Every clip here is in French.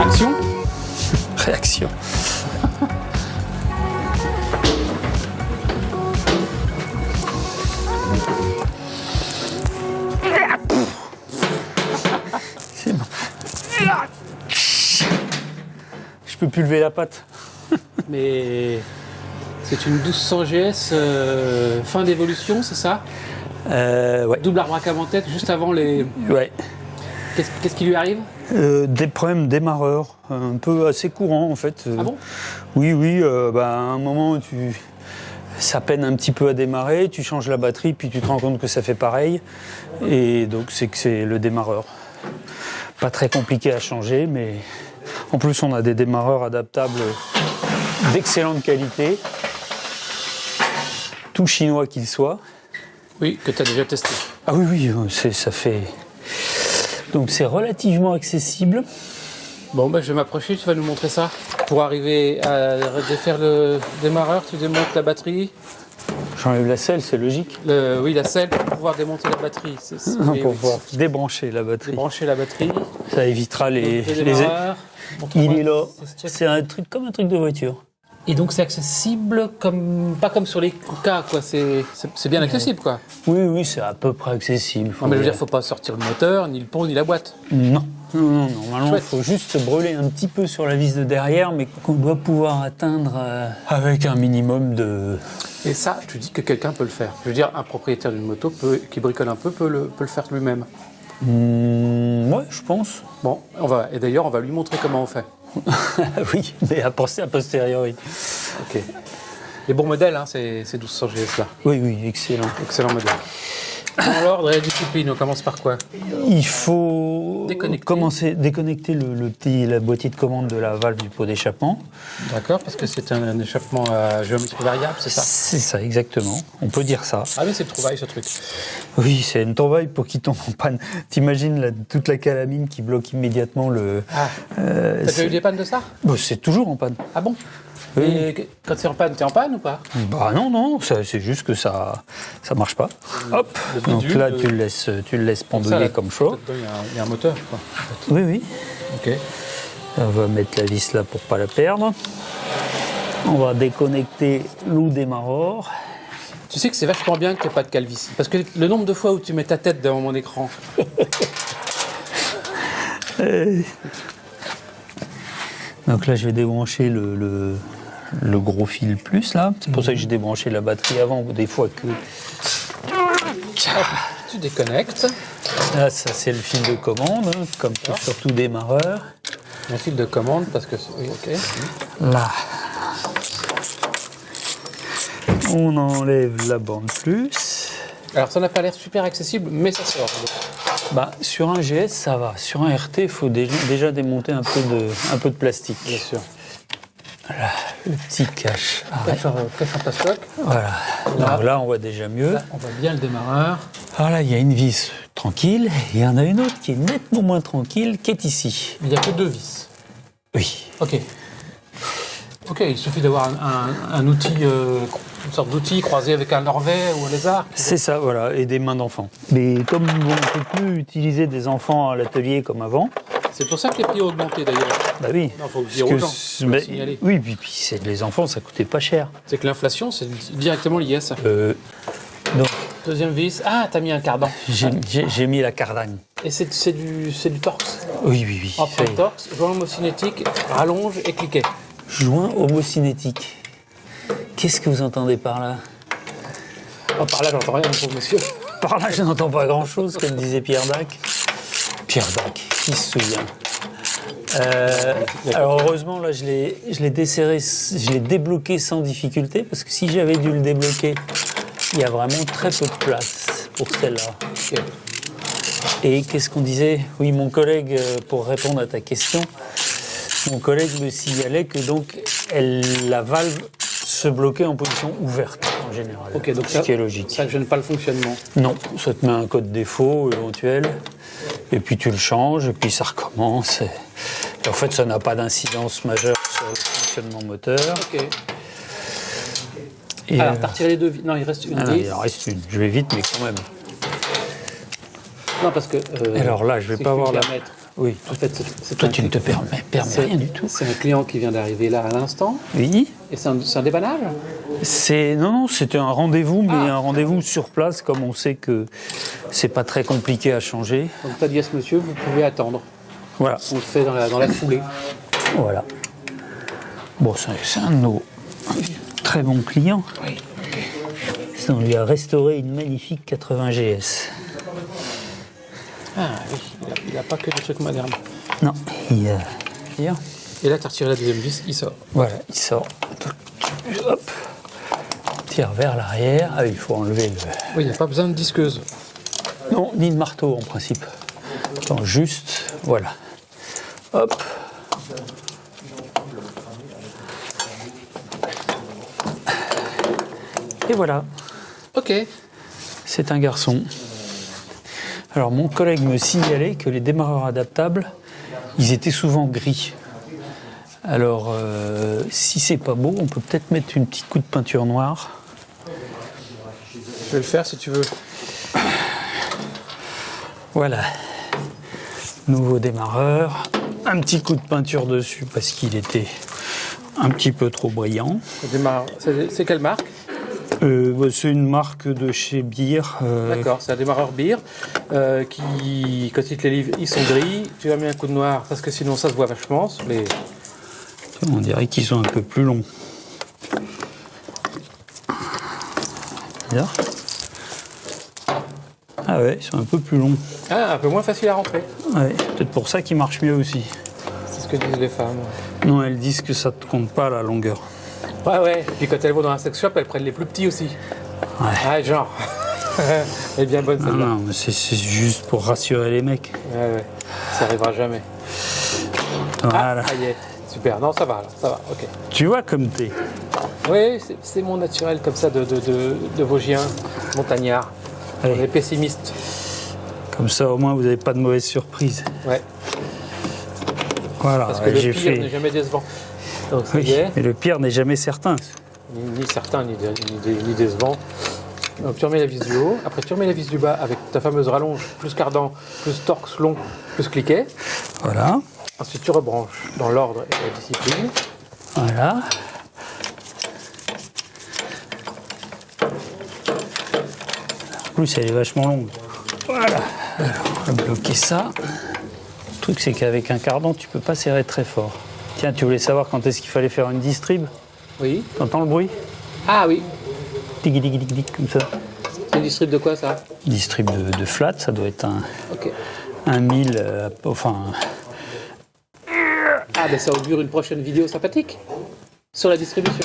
Action. Réaction. C'est bon. Je peux plus lever la patte. Mais c'est une 1200 GS fin d'évolution, c'est ça? Ouais. Double arbre à câble en tête, juste avant les... Ouais. Qu'est-ce qui lui arrive? Des problèmes démarreurs, un peu assez courants en fait. Ah bon? Oui, à un moment ça peine un petit peu à démarrer, tu changes la batterie, puis tu te rends compte que ça fait pareil. Et donc c'est que c'est le démarreur. Pas très compliqué à changer, mais en plus on a des démarreurs adaptables d'excellente qualité, tout chinois qu'ils soient. Oui, que tu as déjà testé. Ah oui, ça fait... Donc c'est relativement accessible. Bon, je vais m'approcher, tu vas nous montrer ça. Pour arriver à défaire le démarreur, tu démontes la batterie. J'enlève la selle, c'est logique. Oui, la selle pour pouvoir démonter la batterie. Pour pouvoir débrancher la batterie. Débrancher la batterie. Ça évitera les... Il est là. C'est comme un truc de voiture. Et donc c'est accessible pas comme sur les cas, quoi. C'est bien accessible, quoi. Oui, c'est à peu près accessible. Non, mais je veux dire, faut pas sortir le moteur, ni le pont, ni la boîte. Non. Normalement, il faut juste se brûler un petit peu sur la vis de derrière, mais qu'on doit pouvoir atteindre avec un minimum de... Et ça, tu dis que quelqu'un peut le faire. Je veux dire, un propriétaire d'une moto qui bricole un peu peut le faire lui-même. Ouais, je pense. Bon, et d'ailleurs, on va lui montrer comment on fait. Oui, mais à penser a posteriori. Ok. Les bons modèles, hein, c'est 1200 GS là. Oui, excellent. Excellent modèle. Dans l'ordre et la discipline, on commence par quoi? Il faut déconnecter la boîtier de commande de la valve du pot d'échappement. D'accord, parce que c'est un échappement à géométrie variable, c'est ça? C'est ça, exactement. On peut dire ça. Ah oui, c'est le trouvaille, ce truc. Oui, c'est une trouvaille pour qu'il tombe en panne. T'imagines toute la calamine qui bloque immédiatement le... T'as déjà eu des pannes de ça? C'est toujours en panne. Ah bon? Oui. Et quand t'es en panne ou pas? Non, c'est juste que ça marche pas. Hop. Donc là, tu le laisses pendouiller comme chaud. Il y a un moteur, quoi. En fait. Oui. Ok. On va mettre la vis là pour pas la perdre. On va déconnecter l'eau-démarreur. Tu sais que c'est vachement bien que tu n'aies pas de calvitie. Parce que le nombre de fois où tu mets ta tête devant mon écran. Donc là, je vais débrancher le gros fil plus, là. C'est pour ça que j'ai débranché la batterie avant, des fois que... Tu déconnectes. Là, ça, c'est le fil de commande, hein, comme sur tout démarreur. Un fil de commande, parce que... Oui, ok. Là. On enlève la bande plus. Alors, ça n'a pas l'air super accessible, mais ça sort. Sur un GS, ça va. Sur un RT, il faut déjà démonter un peu de plastique. Bien sûr. Voilà, le petit cache. Cache en plastoc. Voilà. Donc là, on voit déjà mieux. Là, on voit bien le démarreur. Alors là, il y a une vis tranquille. Et il y en a une autre qui est nettement moins tranquille, qui est ici. Il n'y a que 2 vis. Oui. Ok, il suffit d'avoir un outil, une sorte d'outil croisé avec un orvet ou un lézard. C'est ça, voilà, et des mains d'enfants. Mais comme on ne peut plus utiliser des enfants à l'atelier comme avant... C'est pour ça que les prix ont augmenté d'ailleurs. Bah oui. Il faut le dire aux gens, faut le signaler. Oui, puis les enfants, ça coûtait pas cher. C'est que l'inflation, c'est directement lié à ça. Donc, deuxième vis. Ah, t'as mis un cardan. J'ai mis la cardagne. Et c'est du torx. Oui. Empreinte torx, joint homocinétique, rallonge et cliquet. Joint homocinétique. Qu'est-ce que vous entendez par là? Par là, j'entends rien, mon pauvre monsieur. Par là, je n'entends pas grand-chose, comme disait Pierre Dac. Pierre Dac, qui se souvient? Alors heureusement, là, je l'ai desserré, je l'ai débloqué sans difficulté, parce que si j'avais dû le débloquer, il y a vraiment très peu de place pour celle-là. Okay. Et qu'est-ce qu'on disait? Oui, mon collègue, pour répondre à ta question, mon collègue me signalait que donc la valve se bloquer en position ouverte en général. Ok, donc ce qui est logique. Ça ne gêne pas le fonctionnement. Non, ça te met un code défaut éventuel, et puis tu le changes, et puis ça recommence. Et en fait, ça n'a pas d'incidence majeure sur le fonctionnement moteur. Ok. Et Alors, t'as retiré les deux vis. Non, il reste une non, vis. il en reste une. Je vais vite, mais quand même. Non, parce que. Alors là, je vais si pas je puis avoir me la. permettre, Oui. En fait, c'est Toi, un tu ne te client- permets rien du tout. C'est un client qui vient d'arriver là à l'instant. Oui. Et c'est un déballage. Non, c'était un rendez-vous, mais un rendez-vous sur place, comme on sait que c'est pas très compliqué à changer. Donc, tu as dit à ce monsieur, vous pouvez attendre. Voilà. On le fait dans la foulée. Voilà. Bon, c'est un de nos très bons clients. Oui. On lui a restauré une magnifique 80 GS. Ah oui, il n'a pas que des trucs modernes. Non, il y a. Hier. Et là, tu as retiré la deuxième vis, il sort. Voilà, il sort. Hop. Tire vers l'arrière. Ah, il faut enlever le. Oui, il n'y a pas besoin de disqueuse. Non, ni de marteau en principe. Attends, juste. Voilà. Hop. Et voilà. Ok. C'est un garçon. Alors mon collègue me signalait que les démarreurs adaptables, ils étaient souvent gris. Alors si c'est pas beau, on peut peut-être mettre une petite coup de peinture noire. Je vais le faire si tu veux. Voilà. Nouveau démarreur. Un petit coup de peinture dessus parce qu'il était un petit peu trop brillant. C'est quelle marque? C'est une marque de chez Beer. D'accord, c'est un démarreur beer qui, quand ils te les livrent, ils sont gris. Tu as mis un coup de noir parce que sinon ça se voit vachement sur les. On dirait qu'ils sont un peu plus longs. Bizarre. Ah ouais, ils sont un peu plus longs. Ah, un peu moins facile à rentrer. Ouais, peut-être pour ça qu'ils marchent mieux aussi. C'est ce que disent les femmes. Non, elles disent que ça ne compte pas la longueur. Ouais, ouais. Et puis quand elles vont dans un sex shop, elles prennent les plus petits aussi. Ouais. Ah, genre. Elle est bien bonne Non, celle-là. non, mais c'est juste pour rassurer les mecs. Ouais, ouais. Ça arrivera jamais. Voilà. Ah, ça y est. Super. Non, ça va, là. Ça va, ok. Tu vois comme t'es. Oui, c'est mon naturel comme ça de Vosgien, montagnard. Allez. On est pessimiste. Comme ça, au moins, vous n'avez pas de mauvaises surprises. Ouais. Voilà, Parce que le j'ai pire n'est fait. jamais décevant. Donc ça y Oui, est. mais le pire n'est jamais certain. Ni certain, ni décevant. Donc tu remets la vis du haut, après tu remets la vis du bas avec ta fameuse rallonge, plus cardan, plus torx long, plus cliquet. Voilà. Ensuite tu rebranches dans l'ordre et la discipline. Voilà. En plus, elle est vachement longue. Voilà. Alors, on va bloquer ça. Le truc, c'est qu'avec un cardan, tu peux pas serrer très fort. Tiens, tu voulais savoir quand est-ce qu'il fallait faire une distrib? Oui. T'entends le bruit? Ah oui. Tic, tic, tic, tic, comme ça. C'est une distrib de quoi ça? Distrib de flat, ça doit être Ok. un 1000, enfin. Ah ben ça augure une prochaine vidéo sympathique sur la distribution.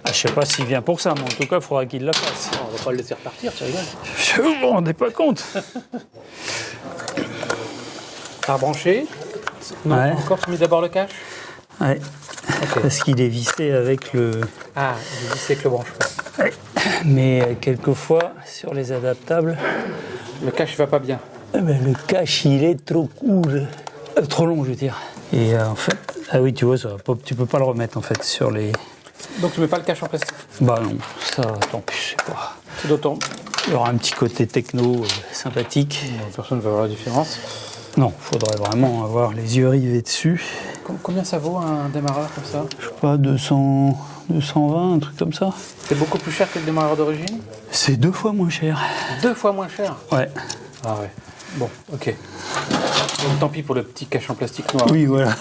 Je sais pas s'il vient pour ça, mais en tout cas, il faudra qu'il la fasse. Non, on va pas le laisser repartir, tu rigoles. Je vous rendez pas compte. T'as rebranché? Non, Ouais. encore, tu mets d'abord le cache? Ouais. Ok. Parce qu'il est vissé avec le. Ah, je dis c'est que le branche pas. Ouais. Mais quelquefois, sur les adaptables, Le cache va pas bien. le cache il est trop court. Trop long, je veux dire. Et en fait. Ah oui, tu vois, ça, tu peux pas le remettre en fait sur les. Donc tu mets pas le cache en plastique. Bah non, ça, tant pis, je sais pas. C'est d'autant. Il y aura un petit côté techno sympathique. Personne ne va voir la différence. Non, faudrait vraiment avoir les yeux rivés dessus. Combien ça vaut un démarreur comme ça? Je sais pas, 200, 220, un truc comme ça. C'est beaucoup plus cher que le démarreur d'origine? C'est 2 fois moins cher. 2 fois moins cher? Ouais. Ah ouais. Bon, ok. Donc tant pis pour le petit cache en plastique noir. Oui, voilà.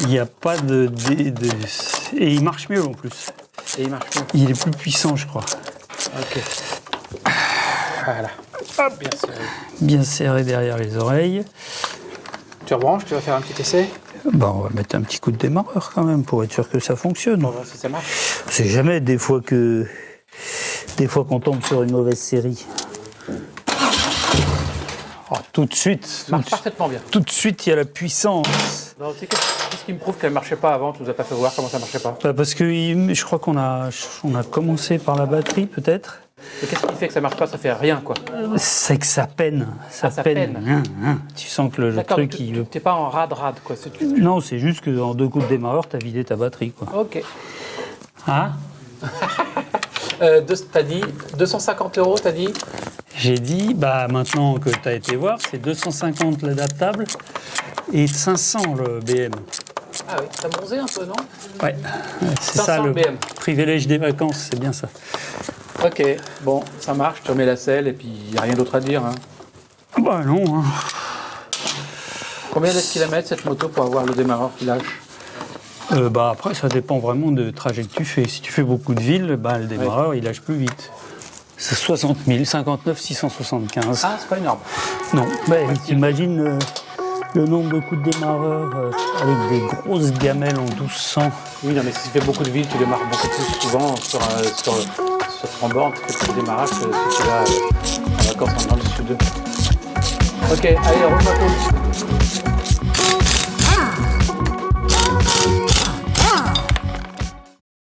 Il n'y a pas de. Et il marche mieux en plus. Et il marche mieux. Il est plus puissant, je crois. Ok. Voilà. Hop, bien serré. Bien serré derrière les oreilles. Tu rebranches, tu vas faire un petit essai? Bah, on va mettre un petit coup de démarreur quand même pour être sûr que ça fonctionne. On va voir si ça marche. On sait jamais, des fois qu'on tombe sur une mauvaise série. Oh, tout de suite. Ça marche parfaitement bien. Tout de suite, il y a la puissance. Non, tu sais que qu'est-ce qui me prouve qu'elle ne marchait pas avant? Tu nous as pas fait voir comment ça marchait pas. Bah, parce que je crois qu'on a commencé par la batterie, peut-être. Et qu'est-ce qui fait que ça marche pas? Ça fait rien, quoi. C'est que ça peine. Ça peine. Tu sens que le D'accord, truc... tu n'es pas en rade, quoi. Non, c'est juste qu'en 2 coups de démarreur, tu as vidé ta batterie, quoi. Ok. Hein? T'as dit 250 €, t'as dit? J'ai dit, bah maintenant que tu as été voir, c'est 250 l'adaptable et 500 le BM. Ah oui, t'as bronzé un peu, non? Ouais, c'est 500 ça le BM. privilège des vacances, c'est bien ça. Ok, bon, ça marche, tu remets la selle et puis il n'y a rien d'autre à dire. Hein. Bah non, hein. Combien d'est-ce qu'il mettre cette moto pour avoir le démarreur qui lâche? Bah après, ça dépend vraiment de trajet que tu fais. Si tu fais beaucoup de villes, bah, le démarreur, il lâche plus vite. C'est 60 000, 59 675. Ah, c'est pas énorme. Non, bah, t'imagines le nombre de coups de démarreur avec des grosses gamelles en 1200. Oui, non, mais si tu fais beaucoup de villes, tu démarres beaucoup plus souvent sur en borne, tu fais plus de démarrage que si tu vas en vacances dans le sud. Ok, allez, roule ma